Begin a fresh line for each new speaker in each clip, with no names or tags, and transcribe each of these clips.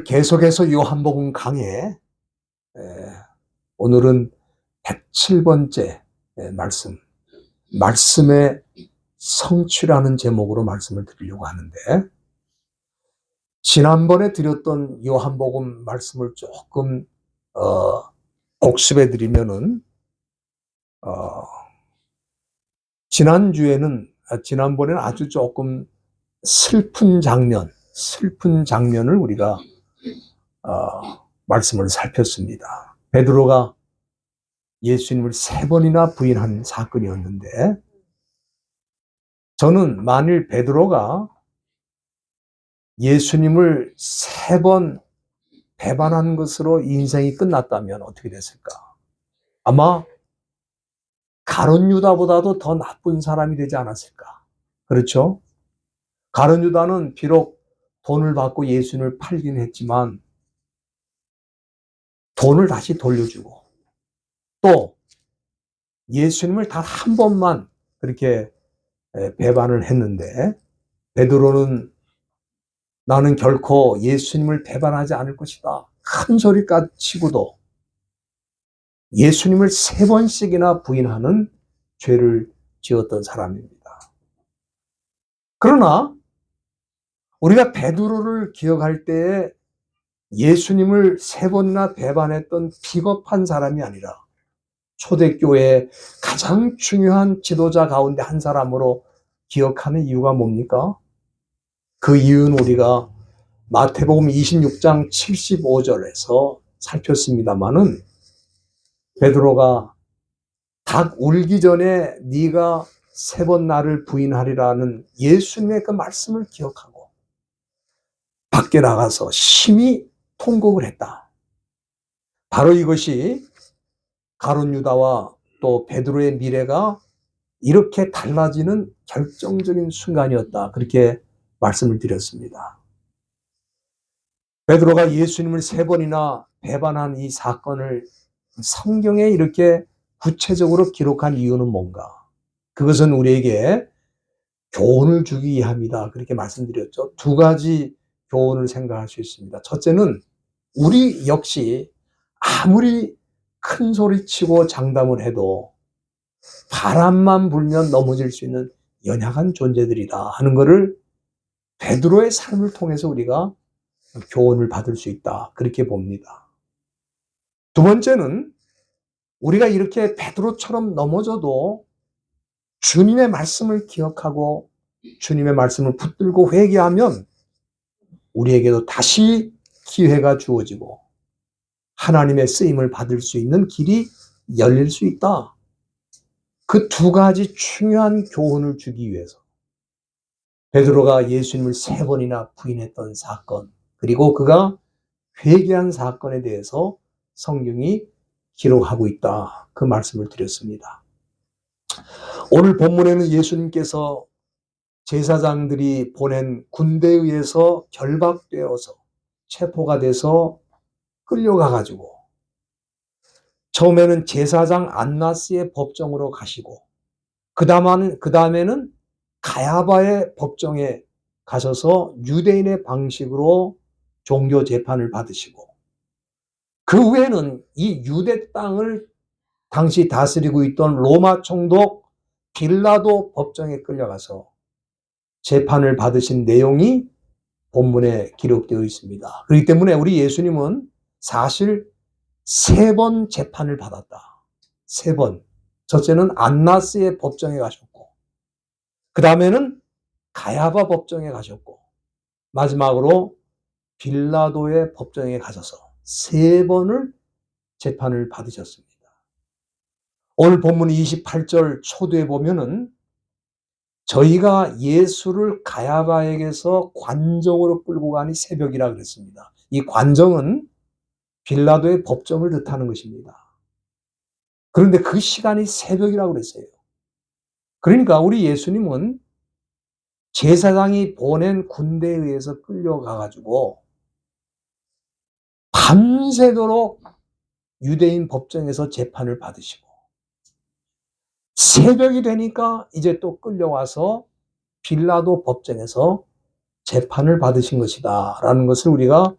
계속해서 요한복음 강해, 오늘은 107번째 말씀의 성취라는 제목으로 말씀을 드리려고 하는데, 지난번에 드렸던 요한복음 말씀을 조금 복습해 드리면은, 지난번에는 아주 조금 슬픈 장면을 우리가 말씀을 살폈습니다. 베드로가 예수님을 3번이나 부인한 사건이었는데, 저는 만일 베드로가 예수님을 3번 배반한 것으로 인생이 끝났다면 어떻게 됐을까? 아마 가룟 유다보다도 더 나쁜 사람이 되지 않았을까? 그렇죠? 가룟 유다는 비록 돈을 받고 예수님을 팔긴 했지만 돈을 다시 돌려주고, 또 예수님을 단 한 번만 그렇게 배반을 했는데, 베드로는 나는 결코 예수님을 배반하지 않을 것이다, 큰 소리까지 치고도 예수님을 3번씩이나 부인하는 죄를 지었던 사람입니다. 그러나 우리가 베드로를 기억할 때에 예수님을 3번이나 배반했던 비겁한 사람이 아니라 초대교회의 가장 중요한 지도자 가운데 한 사람으로 기억하는 이유가 뭡니까? 그 이유는 우리가 마태복음 26장 75절에서 살폈습니다마는, 베드로가 닭 울기 전에 네가 3번 나를 부인하리라는 예수님의 그 말씀을 기억하고 밖에 나가서 심히 통곡을 했다. 바로 이것이 가룟 유다와 또 베드로의 미래가 이렇게 달라지는 결정적인 순간이었다, 그렇게 말씀을 드렸습니다. 베드로가 예수님을 3번이나 배반한 이 사건을 성경에 이렇게 구체적으로 기록한 이유는 뭔가? 그것은 우리에게 교훈을 주기 위함이다, 그렇게 말씀드렸죠. 2가지 교훈을 생각할 수 있습니다. 첫째는 우리 역시 아무리 큰 소리치고 장담을 해도 바람만 불면 넘어질 수 있는 연약한 존재들이다 하는 것을 베드로의 삶을 통해서 우리가 교훈을 받을 수 있다, 그렇게 봅니다. 2번째는 우리가 이렇게 베드로처럼 넘어져도 주님의 말씀을 기억하고 주님의 말씀을 붙들고 회개하면 우리에게도 다시 기회가 주어지고 하나님의 쓰임을 받을 수 있는 길이 열릴 수 있다. 그 2가지 중요한 교훈을 주기 위해서 베드로가 예수님을 3번이나 부인했던 사건, 그리고 그가 회개한 사건에 대해서 성경이 기록하고 있다, 그 말씀을 드렸습니다. 오늘 본문에는 예수님께서 제사장들이 보낸 군대에 의해서 결박되어서 체포가 돼서 끌려가가지고 처음에는 제사장 안나스의 법정으로 가시고, 그 다음에는 가야바의 법정에 가셔서 유대인의 방식으로 종교 재판을 받으시고, 그 후에는 이 유대 땅을 당시 다스리고 있던 로마 총독 빌라도 법정에 끌려가서 재판을 받으신 내용이 본문에 기록되어 있습니다. 그렇기 때문에 우리 예수님은 사실 3번 재판을 받았다. 3번. 첫째는 안나스의 법정에 가셨고, 그 다음에는 가야바 법정에 가셨고, 마지막으로 빌라도의 법정에 가셔서 3번을 재판을 받으셨습니다. 오늘 본문 28절 초두에 보면은 저희가 예수를 가야바에게서 관정으로 끌고 가니 새벽이라 그랬습니다. 이 관정은 빌라도의 법정을 뜻하는 것입니다. 그런데 그 시간이 새벽이라고 그랬어요. 그러니까 우리 예수님은 제사장이 보낸 군대에 의해서 끌려가가지고 밤새도록 유대인 법정에서 재판을 받으시고, 새벽이 되니까 이제 또 끌려와서 빌라도 법정에서 재판을 받으신 것이다 라는 것을 우리가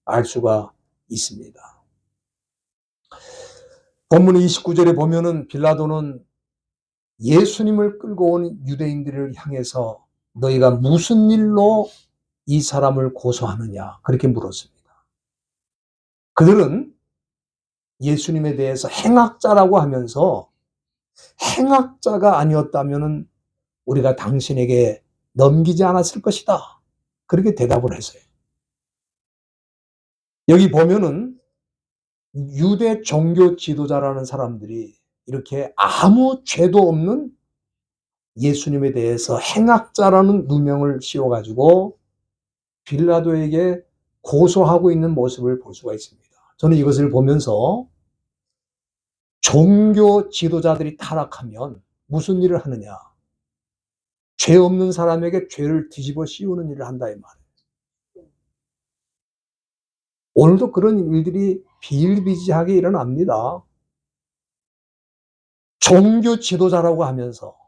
알 수가 있습니다. 본문 29절에 보면은 빌라도는 예수님을 끌고 온 유대인들을 향해서 너희가 무슨 일로 이 사람을 고소하느냐 그렇게 물었습니다. 그들은 예수님에 대해서 행악자라고 하면서 행악자가 아니었다면 우리가 당신에게 넘기지 않았을 것이다. 그렇게 대답을 했어요. 여기 보면은 유대 종교 지도자라는 사람들이 이렇게 아무 죄도 없는 예수님에 대해서 행악자라는 누명을 씌워가지고 빌라도에게 고소하고 있는 모습을 볼 수가 있습니다. 저는 이것을 보면서 종교 지도자들이 타락하면 무슨 일을 하느냐? 죄 없는 사람에게 죄를 뒤집어 씌우는 일을 한다 이 말이에요. 오늘도 그런 일들이 비일비재하게 일어납니다. 종교 지도자라고 하면서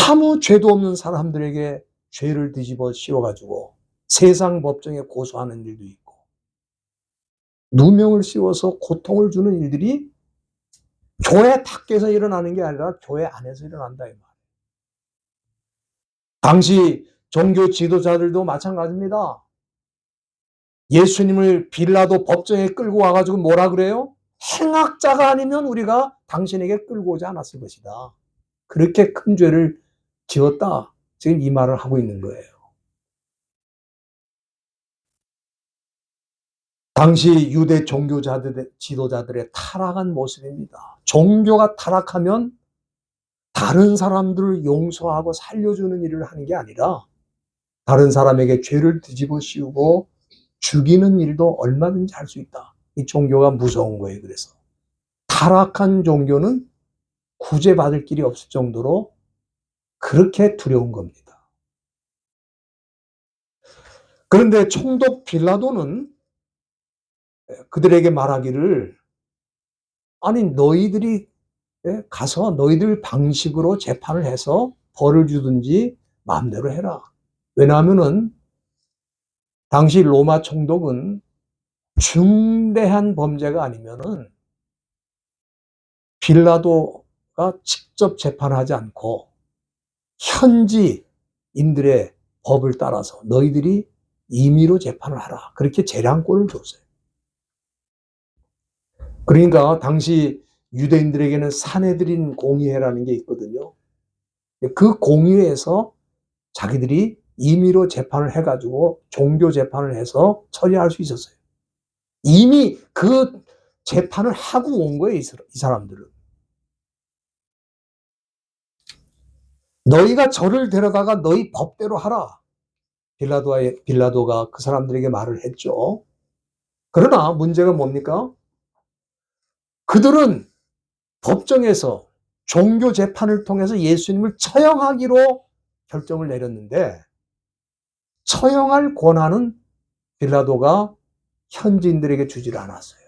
아무 죄도 없는 사람들에게 죄를 뒤집어 씌워가지고 세상 법정에 고소하는 일도 있고 누명을 씌워서 고통을 주는 일들이 교회 밖에서 일어나는 게 아니라 교회 안에서 일어난다 이 말이에요. 당시 종교 지도자들도 마찬가지입니다. 예수님을 빌라도 법정에 끌고 와가지고 뭐라 그래요? 행악자가 아니면 우리가 당신에게 끌고 오지 않았을 것이다. 그렇게 큰 죄를 지었다. 지금 이 말을 하고 있는 거예요. 당시 유대 종교자들, 지도자들의 타락한 모습입니다. 종교가 타락하면 다른 사람들을 용서하고 살려주는 일을 하는 게 아니라 다른 사람에게 죄를 뒤집어 씌우고 죽이는 일도 얼마든지 할 수 있다. 이 종교가 무서운 거예요. 그래서 타락한 종교는 구제받을 길이 없을 정도로 그렇게 두려운 겁니다. 그런데 총독 빌라도는 그들에게 말하기를 아니 너희들이 가서 너희들 방식으로 재판을 해서 벌을 주든지 마음대로 해라. 왜냐하면은 당시 로마 총독은 중대한 범죄가 아니면은 빌라도가 직접 재판하지 않고 현지인들의 법을 따라서 너희들이 임의로 재판을 하라. 그렇게 재량권을 줬어요. 그러니까 당시 유대인들에게는 사내들인 공의회라는 게 있거든요. 그 공의회에서 자기들이 임의로 재판을 해가지고 종교 재판을 해서 처리할 수 있었어요. 이미 그 재판을 하고 온 거예요, 이 사람들은. 너희가 저를 데려다가 너희 법대로 하라. 빌라도가 그 사람들에게 말을 했죠. 그러나 문제가 뭡니까? 그들은 법정에서 종교 재판을 통해서 예수님을 처형하기로 결정을 내렸는데 처형할 권한은 빌라도가 현지인들에게 주지를 않았어요.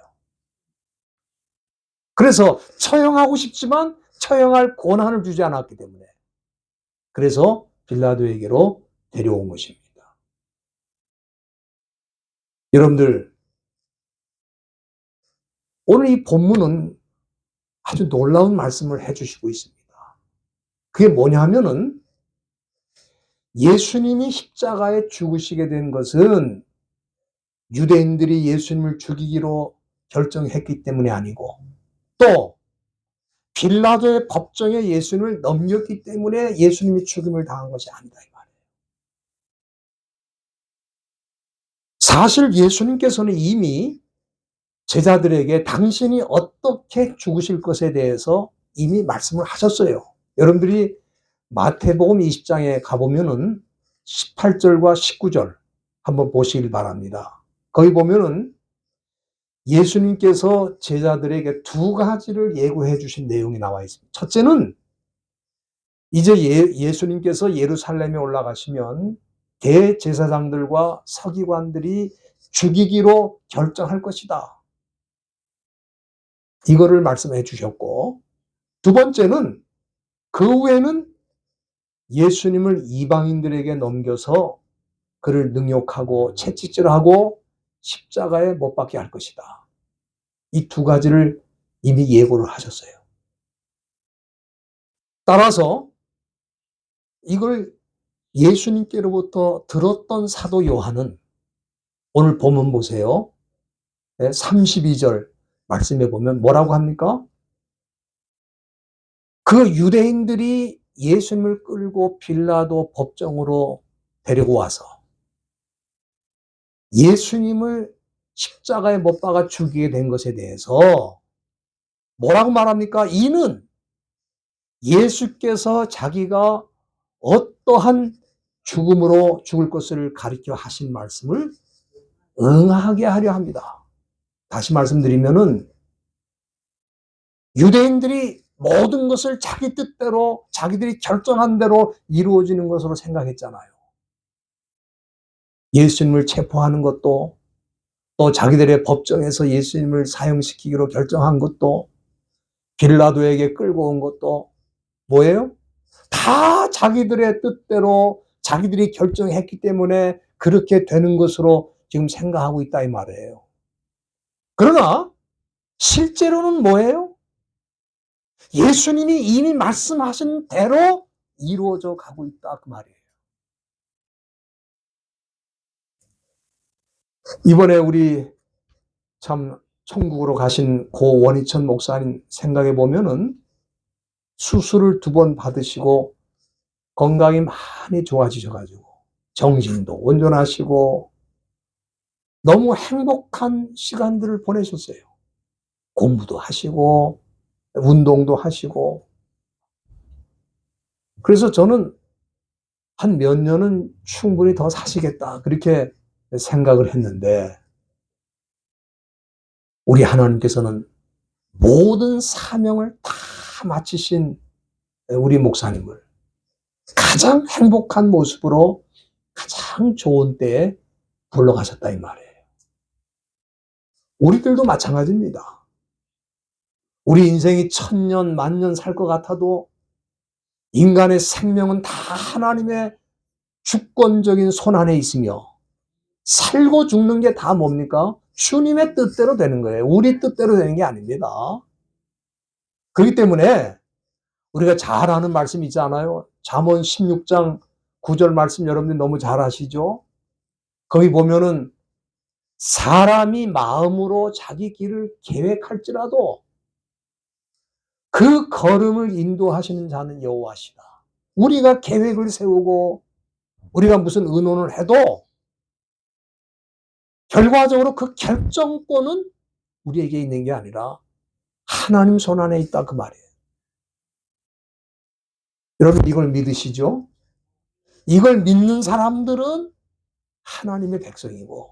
그래서 처형하고 싶지만 처형할 권한을 주지 않았기 때문에 그래서 빌라도에게로 데려온 것입니다. 여러분들 오늘 이 본문은 아주 놀라운 말씀을 해주시고 있습니다. 그게 뭐냐 하면은 예수님이 십자가에 죽으시게 된 것은 유대인들이 예수님을 죽이기로 결정했기 때문이 아니고 또 빌라도의 법정에 예수님을 넘겼기 때문에 예수님이 죽임을 당한 것이 아니다 이 말이에요. 사실 예수님께서는 이미 제자들에게 당신이 어떻게 죽으실 것에 대해서 이미 말씀을 하셨어요. 여러분들이 마태복음 20장에 가보면은 18절과 19절 한번 보시길 바랍니다. 거기 보면은 예수님께서 제자들에게 두 가지를 예고해 주신 내용이 나와 있습니다. 첫째는 이제 예수님께서 예루살렘에 올라가시면 대제사장들과 서기관들이 죽이기로 결정할 것이다. 이거를 말씀해 주셨고 두 번째는 그 후에는 예수님을 이방인들에게 넘겨서 그를 능욕하고 채찍질하고 십자가에 못 박게 할 것이다. 이 두 가지를 이미 예고를 하셨어요. 따라서 이걸 예수님께로부터 들었던 사도 요한은 오늘 본문 보세요. 32절 말씀에 보면 뭐라고 합니까? 그 유대인들이 예수님을 끌고 빌라도 법정으로 데리고 와서 예수님을 십자가에 못 박아 죽이게 된 것에 대해서 뭐라고 말합니까? 이는 예수께서 자기가 어떠한 죽음으로 죽을 것을 가리켜 하신 말씀을 응하게 하려 합니다. 다시 말씀드리면은 유대인들이 모든 것을 자기 뜻대로 자기들이 결정한 대로 이루어지는 것으로 생각했잖아요. 예수님을 체포하는 것도 또 자기들의 법정에서 예수님을 사형시키기로 결정한 것도 빌라도에게 끌고 온 것도 뭐예요? 다 자기들의 뜻대로 자기들이 결정했기 때문에 그렇게 되는 것으로 지금 생각하고 있다 이 말이에요. 그러나 실제로는 뭐예요? 예수님이 이미 말씀하신 대로 이루어져 가고 있다 그 말이에요. 이번에 우리 참 천국으로 가신 고 원희천 목사님 생각해 보면은 수술을 2번 받으시고 건강이 많이 좋아지셔가지고 정신도 온전하시고 너무 행복한 시간들을 보내셨어요. 공부도 하시고 운동도 하시고. 그래서 저는 한 몇 년은 충분히 더 사시겠다 그렇게 생각을 했는데 우리 하나님께서는 모든 사명을 다 마치신 우리 목사님을 가장 행복한 모습으로 가장 좋은 때에 불러가셨다 이 말이에요. 우리들도 마찬가지입니다. 우리 인생이 1000년, 10,000년 살 것 같아도 인간의 생명은 다 하나님의 주권적인 손 안에 있으며 살고 죽는 게 다 뭡니까? 주님의 뜻대로 되는 거예요. 우리 뜻대로 되는 게 아닙니다. 그렇기 때문에 우리가 잘 아는 말씀 있지 않아요? 잠언 16장 9절 말씀 여러분들 너무 잘 아시죠? 거기 보면은 사람이 마음으로 자기 길을 계획할지라도 그 걸음을 인도하시는 자는 여호와시다. 우리가 계획을 세우고 우리가 무슨 의논을 해도 결과적으로 그 결정권은 우리에게 있는 게 아니라 하나님 손 안에 있다 그 말이에요. 여러분 이걸 믿으시죠? 이걸 믿는 사람들은 하나님의 백성이고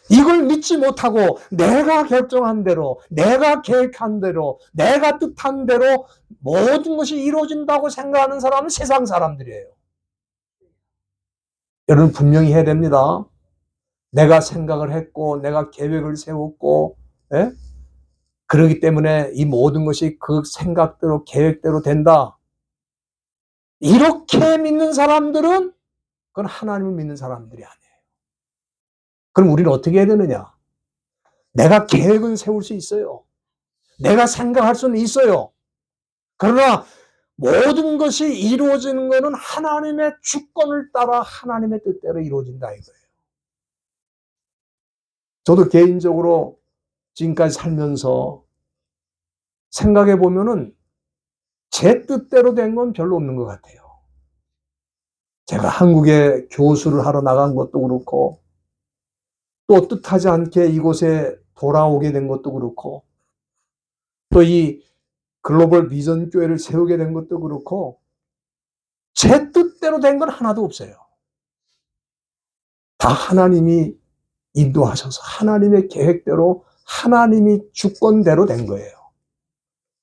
이걸 믿지 못하고 내가 결정한 대로 내가 계획한 대로 내가 뜻한 대로 모든 것이 이루어진다고 생각하는 사람은 세상 사람들이에요. 여러분 분명히 해야 됩니다. 내가 생각을 했고 내가 계획을 세웠고 그렇기 때문에 이 모든 것이 그 생각대로 계획대로 된다. 이렇게 믿는 사람들은 그건 하나님을 믿는 사람들이 아니에요. 그럼 우리는 어떻게 해야 되느냐? 내가 계획은 세울 수 있어요. 내가 생각할 수는 있어요. 그러나 모든 것이 이루어지는 것은 하나님의 주권을 따라 하나님의 뜻대로 이루어진다 이거예요. 저도 개인적으로 지금까지 살면서 생각해 보면은 제 뜻대로 된 건 별로 없는 것 같아요. 제가 한국에 교수를 하러 나간 것도 그렇고 또 뜻하지 않게 이곳에 돌아오게 된 것도 그렇고 또 이 글로벌 비전 교회를 세우게 된 것도 그렇고 제 뜻대로 된 건 하나도 없어요. 다 하나님이 인도하셔서 하나님의 계획대로 하나님이 주권대로 된 거예요.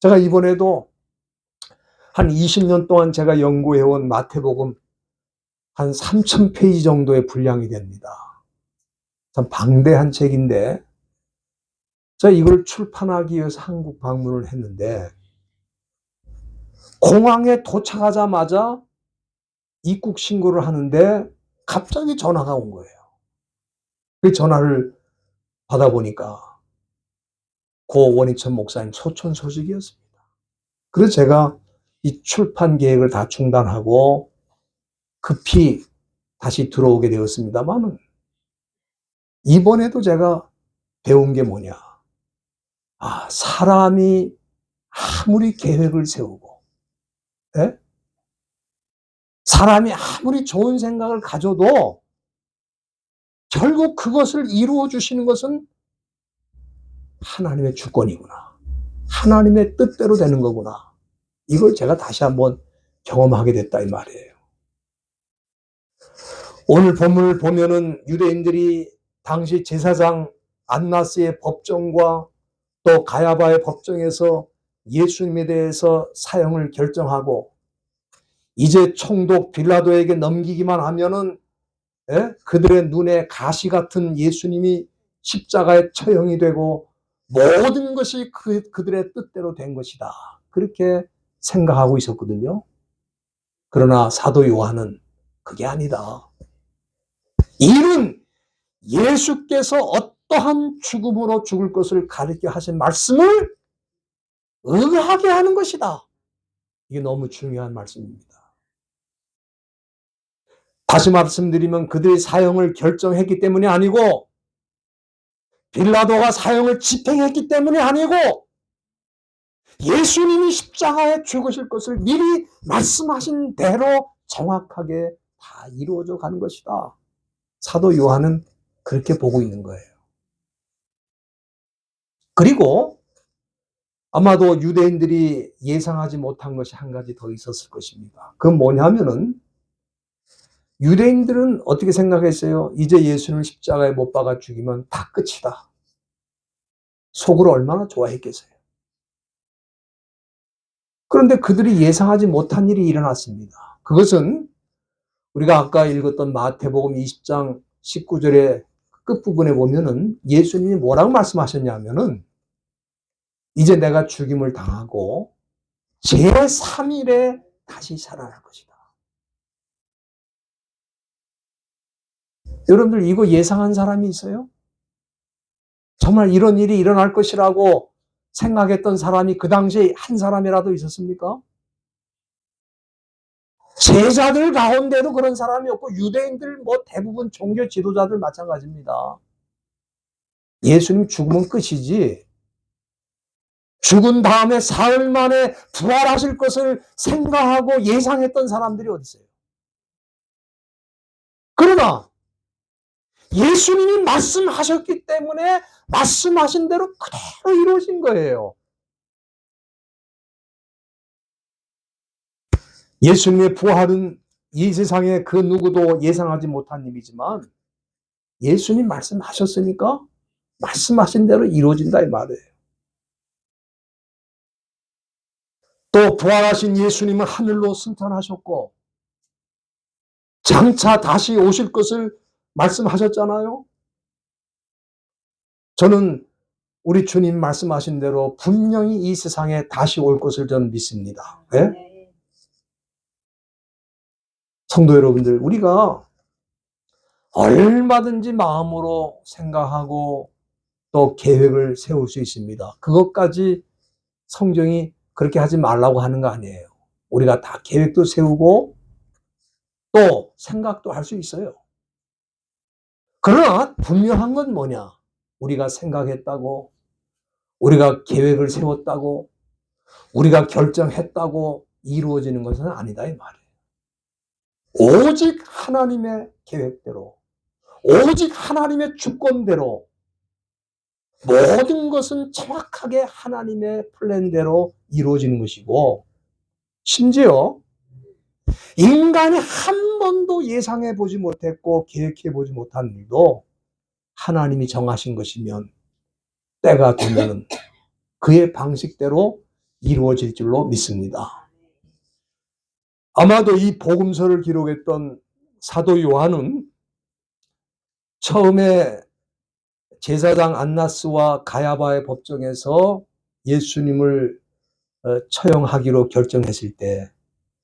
제가 이번에도 한 20년 동안 제가 연구해온 마태복음 한 3,000페이지 정도의 분량이 됩니다. 참 방대한 책인데 제가 이걸 출판하기 위해서 한국 방문을 했는데 공항에 도착하자마자 입국 신고를 하는데 갑자기 전화가 온 거예요. 그 전화를 받아보니까 고 원희천 목사님 소천 소식이었습니다. 그래서 제가 이 출판 계획을 다 중단하고 급히 다시 들어오게 되었습니다만, 이번에도 제가 배운 게 뭐냐. 사람이 아무리 계획을 세우고, 예? 사람이 아무리 좋은 생각을 가져도 결국 그것을 이루어 주시는 것은 하나님의 주권이구나. 하나님의 뜻대로 되는 거구나. 이걸 제가 다시 한번 경험하게 됐다 이 말이에요. 오늘 본문을 보면은 유대인들이 당시 제사장 안나스의 법정과 또 가야바의 법정에서 예수님에 대해서 사형을 결정하고, 이제 총독 빌라도에게 넘기기만 하면은 그들의 눈에 가시 같은 예수님이 십자가에 처형이 되고 모든 것이 그들의 뜻대로 된 것이다. 그렇게 생각하고 있었거든요. 그러나 사도 요한은 그게 아니다. 이는 예수께서 어떠한 죽음으로 죽을 것을 가르쳐 하신 말씀을 의하게 하는 것이다. 이게 너무 중요한 말씀입니다. 다시 말씀드리면 그들이 사형을 결정했기 때문이 아니고, 빌라도가 사형을 집행했기 때문이 아니고, 예수님이 십자가에 죽으실 것을 미리 말씀하신 대로 정확하게 다 이루어져 가는 것이다. 사도 요한은 그렇게 보고 있는 거예요. 그리고 아마도 유대인들이 예상하지 못한 것이 한 가지 더 있었을 것입니다. 그건 뭐냐면은, 유대인들은 어떻게 생각했어요? 이제 예수님을 십자가에 못 박아 죽이면 다 끝이다. 속으로 얼마나 좋아했겠어요. 그런데 그들이 예상하지 못한 일이 일어났습니다. 그것은 우리가 아까 읽었던 마태복음 20장 19절의 끝부분에 보면은 예수님이 뭐라고 말씀하셨냐면은, 이제 내가 죽임을 당하고 제3일에 다시 살아날 것이다. 여러분들 이거 예상한 사람이 있어요? 정말 이런 일이 일어날 것이라고 생각했던 사람이 그 당시에 한 사람이라도 있었습니까? 제자들 가운데도 그런 사람이 없고, 유대인들 대부분 종교 지도자들 마찬가지입니다. 예수님 죽으면 끝이지, 죽은 다음에 사흘 만에 부활하실 것을 생각하고 예상했던 사람들이 어디 있어요? 그러나 예수님이 말씀하셨기 때문에 말씀하신 대로 그대로 이루어진 거예요. 예수님의 부활은 이 세상에 그 누구도 예상하지 못한 일이지만, 예수님 말씀하셨으니까 말씀하신 대로 이루어진다 이 말이에요. 또 부활하신 예수님은 하늘로 승천하셨고 장차 다시 오실 것을 말씀하셨잖아요. 저는 우리 주님 말씀하신 대로 분명히 이 세상에 다시 올 것을 저는 믿습니다. 네? 성도 여러분들, 우리가 얼마든지 마음으로 생각하고 또 계획을 세울 수 있습니다. 그것까지 성경이 그렇게 하지 말라고 하는 거 아니에요. 우리가 다 계획도 세우고 또 생각도 할 수 있어요. 그러나 분명한 건 뭐냐? 우리가 생각했다고, 우리가 계획을 세웠다고, 우리가 결정했다고 이루어지는 것은 아니다 이 말이에요. 오직 하나님의 계획대로, 오직 하나님의 주권대로 모든 것은 정확하게 하나님의 플랜대로 이루어지는 것이고, 심지어 인간이 한 번도 예상해 보지 못했고 계획해 보지 못한 일도 하나님이 정하신 것이면 때가 되면 그의 방식대로 이루어질 줄로 믿습니다. 아마도 이 복음서를 기록했던 사도 요한은 처음에 제사장 안나스와 가야바의 법정에서 예수님을 처형하기로 결정했을 때,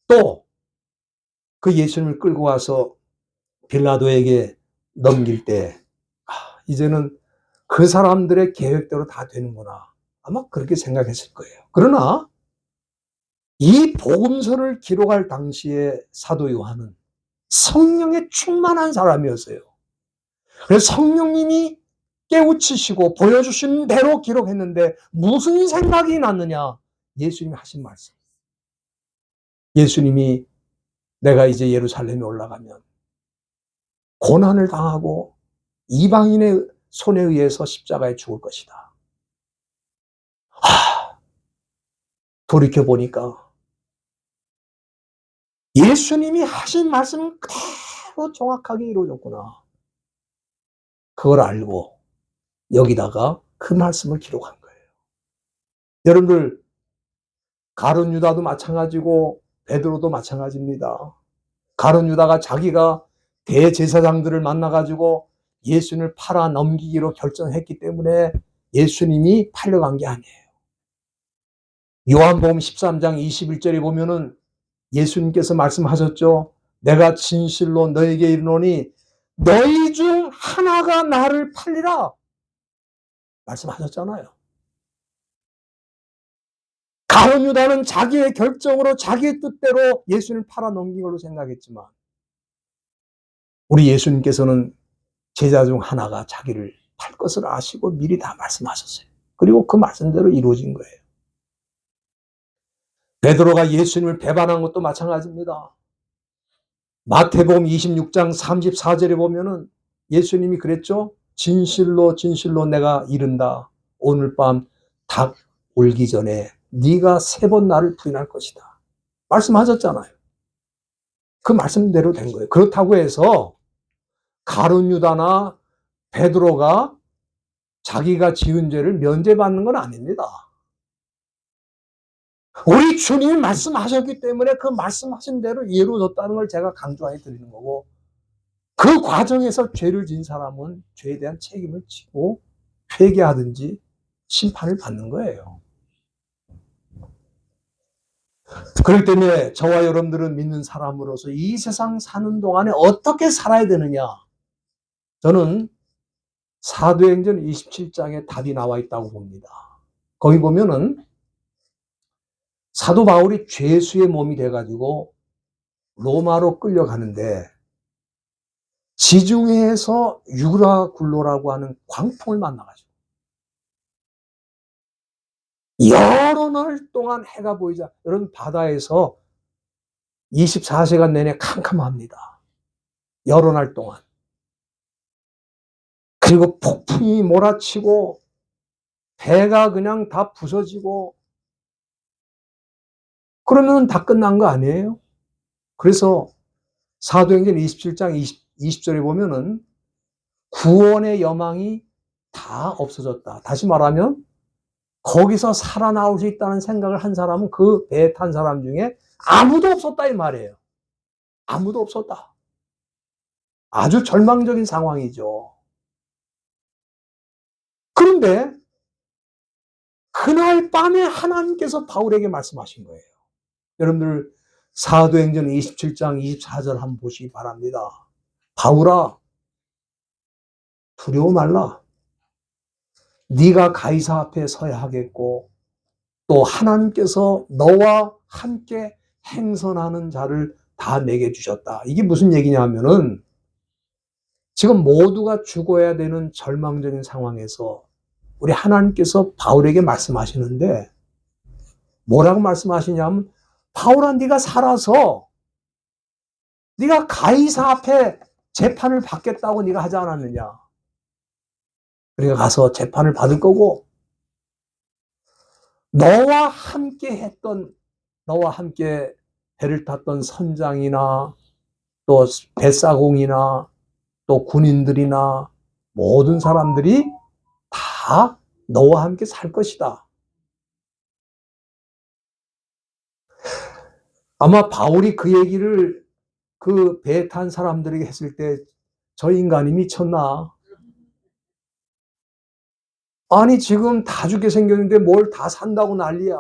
또 그 예수님을 끌고 와서 빌라도에게 넘길 때 이제는 그 사람들의 계획대로 다 되는구나. 아마 그렇게 생각했을 거예요. 그러나 이 복음서를 기록할 당시에 사도 요한은 성령에 충만한 사람이었어요. 그래서 성령님이 깨우치시고 보여주신 대로 기록했는데 무슨 생각이 났느냐? 예수님이 하신 말씀. 예수님이 내가 이제 예루살렘에 올라가면 고난을 당하고 이방인의 손에 의해서 십자가에 죽을 것이다. 돌이켜보니까 예수님이 하신 말씀은 그대로 정확하게 이루어졌구나. 그걸 알고 여기다가 그 말씀을 기록한 거예요. 여러분들, 가룟 유다도 마찬가지고 베드로도 마찬가지입니다. 가룟 유다가 자기가 대제사장들을 만나가지고 예수님을 팔아 넘기기로 결정했기 때문에 예수님이 팔려간 게 아니에요. 요한복음 13장 21절에 보면은 예수님께서 말씀하셨죠. 내가 진실로 너에게 이르노니 너희 중 하나가 나를 팔리라. 말씀하셨잖아요. 가룟 유다는 자기의 결정으로 자기의 뜻대로 예수님을 팔아 넘긴 걸로 생각했지만 우리 예수님께서는 제자 중 하나가 자기를 팔 것을 아시고 미리 다 말씀하셨어요. 그리고 그 말씀대로 이루어진 거예요. 베드로가 예수님을 배반한 것도 마찬가지입니다. 마태복음 26장 34절에 보면은 예수님이 그랬죠. 진실로 진실로 내가 이른다. 오늘 밤 닭 울기 전에 네가 3번 나를 부인할 것이다. 말씀하셨잖아요. 그 말씀대로 된 거예요. 그렇다고 해서 가룟 유다나 베드로가 자기가 지은 죄를 면제받는 건 아닙니다. 우리 주님이 말씀하셨기 때문에 그 말씀하신 대로 이루어졌다는 걸 제가 강조해 드리는 거고, 그 과정에서 죄를 지은 사람은 죄에 대한 책임을 지고 회개하든지 심판을 받는 거예요. 그렇기 때문에 저와 여러분들은 믿는 사람으로서 이 세상 사는 동안에 어떻게 살아야 되느냐, 저는 사도행전 27장에 답이 나와 있다고 봅니다. 거기 보면은 사도 바울이 죄수의 몸이 돼가지고 로마로 끌려가는데 지중해에서 유라굴로라고 하는 광풍을 만나가지고 여러 날 동안 해가 보이지 않는, 여러분 바다에서 24시간 내내 캄캄합니다. 여러 날 동안. 그리고 폭풍이 몰아치고 배가 그냥 다 부서지고, 그러면 다 끝난 거 아니에요? 그래서 사도행전 27장 20절에 보면은 구원의 여망이 다 없어졌다. 다시 말하면 거기서 살아나올 수 있다는 생각을 한 사람은 그 배에 탄 사람 중에 아무도 없었다 이 말이에요. 아무도 없었다. 아주 절망적인 상황이죠. 그런데 그날 밤에 하나님께서 바울에게 말씀하신 거예요. 여러분들 사도행전 27장 24절 한번 보시기 바랍니다. 바울아, 두려워 말라. 네가 가이사 앞에 서야 하겠고 또 하나님께서 너와 함께 행선하는 자를 다 내게 주셨다. 이게 무슨 얘기냐면은 지금 모두가 죽어야 되는 절망적인 상황에서 우리 하나님께서 바울에게 말씀하시는데 뭐라고 말씀하시냐면, 바울아, 네가 살아서 네가 가이사 앞에 재판을 받겠다고 네가 하지 않았느냐. 우리가 가서 재판을 받을 거고 너와 함께 배를 탔던 선장이나 또 뱃사공이나 또 군인들이나 모든 사람들이 다 너와 함께 살 것이다. 아마 바울이 그 얘기를 그 배에 탄 사람들에게 했을 때 저 인간이 미쳤나? 아니 지금 다 죽게 생겼는데 뭘 다 산다고 난리야.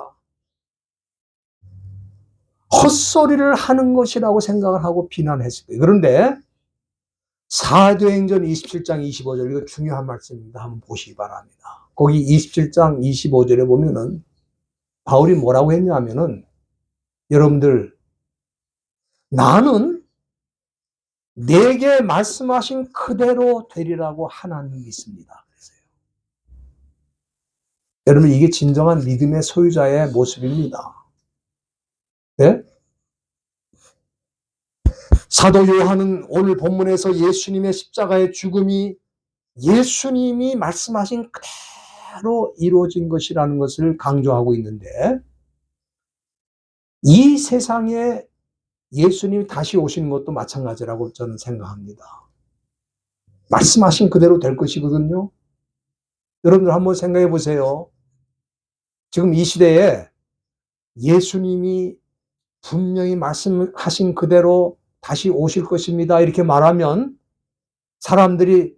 헛소리를 하는 것이라고 생각을 하고 비난했을 거예요. 그런데 사도행전 27장 25절, 이거 중요한 말씀입니다. 한번 보시기 바랍니다. 거기 27장 25절에 보면은 바울이 뭐라고 했냐면은, 여러분들, 나는 내게 말씀하신 그대로 되리라고 하나님 믿습니다. 그랬어요. 여러분, 이게 진정한 믿음의 소유자의 모습입니다. 네? 사도 요한은 오늘 본문에서 예수님의 십자가의 죽음이 예수님이 말씀하신 그대로 이루어진 것이라는 것을 강조하고 있는데, 이 세상에 예수님이 다시 오시는 것도 마찬가지라고 저는 생각합니다. 말씀하신 그대로 될 것이거든요. 여러분들 한번 생각해 보세요. 지금 이 시대에 예수님이 분명히 말씀하신 그대로 다시 오실 것입니다, 이렇게 말하면 사람들이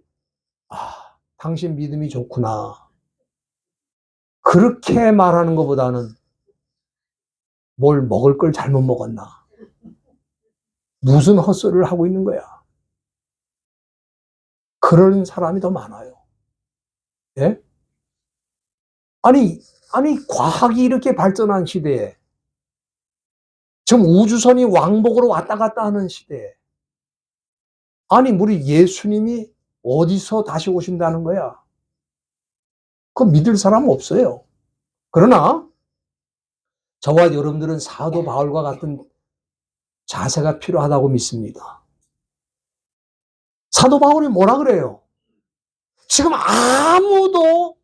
당신 믿음이 좋구나, 그렇게 말하는 것보다는 뭘 먹을 걸 잘못 먹었나, 무슨 헛소리를 하고 있는 거야, 그런 사람이 더 많아요. 예? 아니 과학이 이렇게 발전한 시대에, 지금 우주선이 왕복으로 왔다 갔다 하는 시대에, 아니 우리 예수님이 어디서 다시 오신다는 거야? 그거 믿을 사람은 없어요. 그러나 저와 여러분들은 사도 바울과 같은 자세가 필요하다고 믿습니다. 사도 바울이 뭐라 그래요? 지금 아무도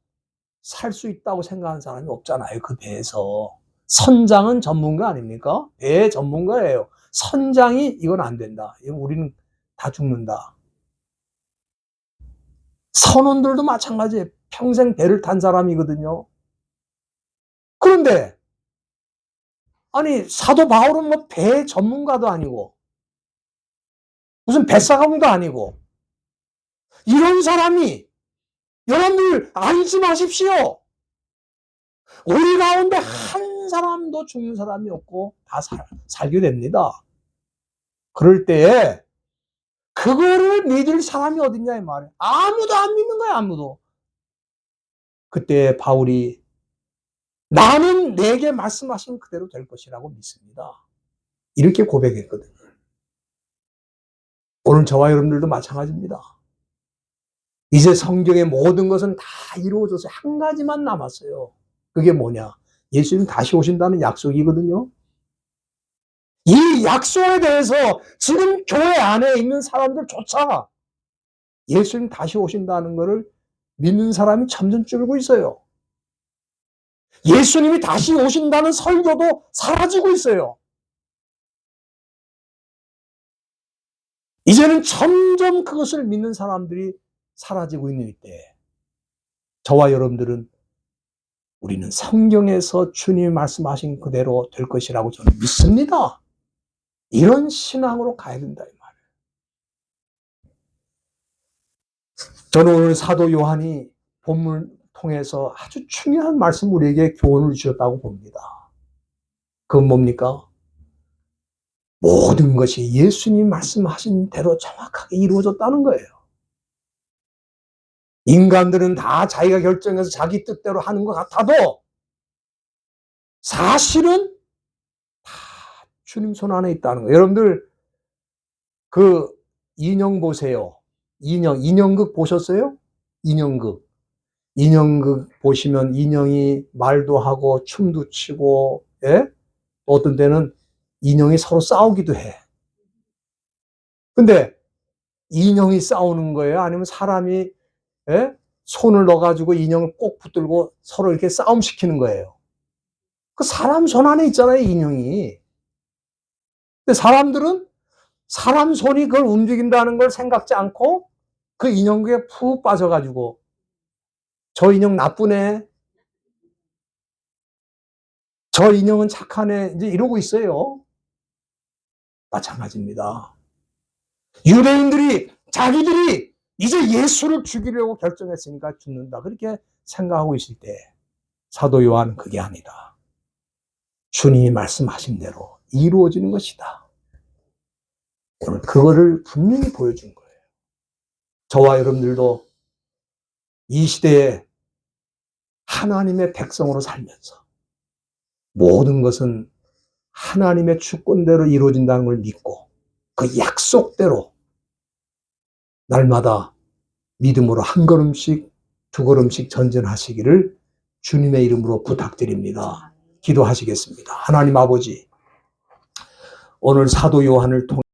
살 수 있다고 생각하는 사람이 없잖아요, 그 배에서. 선장은 전문가 아닙니까? 배 전문가예요. 선장이 이건 안 된다, 이건 우리는 다 죽는다. 선원들도 마찬가지예요. 평생 배를 탄 사람이거든요. 그런데 아니 사도 바울은 뭐 배 전문가도 아니고 무슨 뱃사공도 아니고, 이런 사람이, 여러분들 안심하십시오, 우리 가운데 한 사람도 죽는 사람이 없고 다 살게 됩니다. 그럴 때에 그거를 믿을 사람이 어딨냐 이 말이에요. 아무도 안 믿는 거야, 아무도. 그때 바울이 나는 내게 말씀하신 그대로 될 것이라고 믿습니다, 이렇게 고백했거든요. 오늘 저와 여러분들도 마찬가지입니다. 이제 성경의 모든 것은 다 이루어져서 한 가지만 남았어요. 그게 뭐냐? 예수님 다시 오신다는 약속이거든요. 이 약속에 대해서 지금 교회 안에 있는 사람들조차 예수님 다시 오신다는 것을 믿는 사람이 점점 줄고 있어요. 예수님이 다시 오신다는 설교도 사라지고 있어요. 이제는 점점 그것을 믿는 사람들이 사라지고 있는 이때, 저와 여러분들은 우리는 성경에서 주님이 말씀하신 그대로 될 것이라고 저는 믿습니다, 이런 신앙으로 가야 된다 이 말이에요. 저는 오늘 사도 요한이 본문을 통해서 아주 중요한 말씀 우리에게 교훈을 주셨다고 봅니다. 그건 뭡니까? 모든 것이 예수님 말씀하신 대로 정확하게 이루어졌다는 거예요. 인간들은 다 자기가 결정해서 자기 뜻대로 하는 것 같아도 사실은 다 주님 손 안에 있다는 거예요. 여러분들 그 인형 보세요. 인형극 보셨어요? 인형극 보시면 인형이 말도 하고 춤도 추고, 예? 어떤 때는 인형이 서로 싸우기도 해. 근데 인형이 싸우는 거예요? 아니면 사람이, 예? 손을 넣어가지고 인형을 꼭 붙들고 서로 이렇게 싸움 시키는 거예요? 그 사람 손 안에 있잖아요, 인형이. 근데 사람들은 사람 손이 그걸 움직인다는 걸 생각지 않고 그 인형에 푹 빠져가지고 저 인형 나쁘네, 저 인형은 착하네, 이제 이러고 있어요. 마찬가지입니다. 유대인들이 자기들이 이제 예수를 죽이려고 결정했으니까 죽는다, 그렇게 생각하고 있을 때 사도 요한은 그게 아니다, 주님이 말씀하신 대로 이루어지는 것이다, 오늘 그거를 분명히 보여준 거예요. 저와 여러분들도 이 시대에 하나님의 백성으로 살면서 모든 것은 하나님의 주권대로 이루어진다는 걸 믿고 그 약속대로 날마다 믿음으로 한 걸음씩 두 걸음씩 전진하시기를 주님의 이름으로 부탁드립니다. 기도하시겠습니다. 하나님 아버지, 오늘 사도 요한을 통해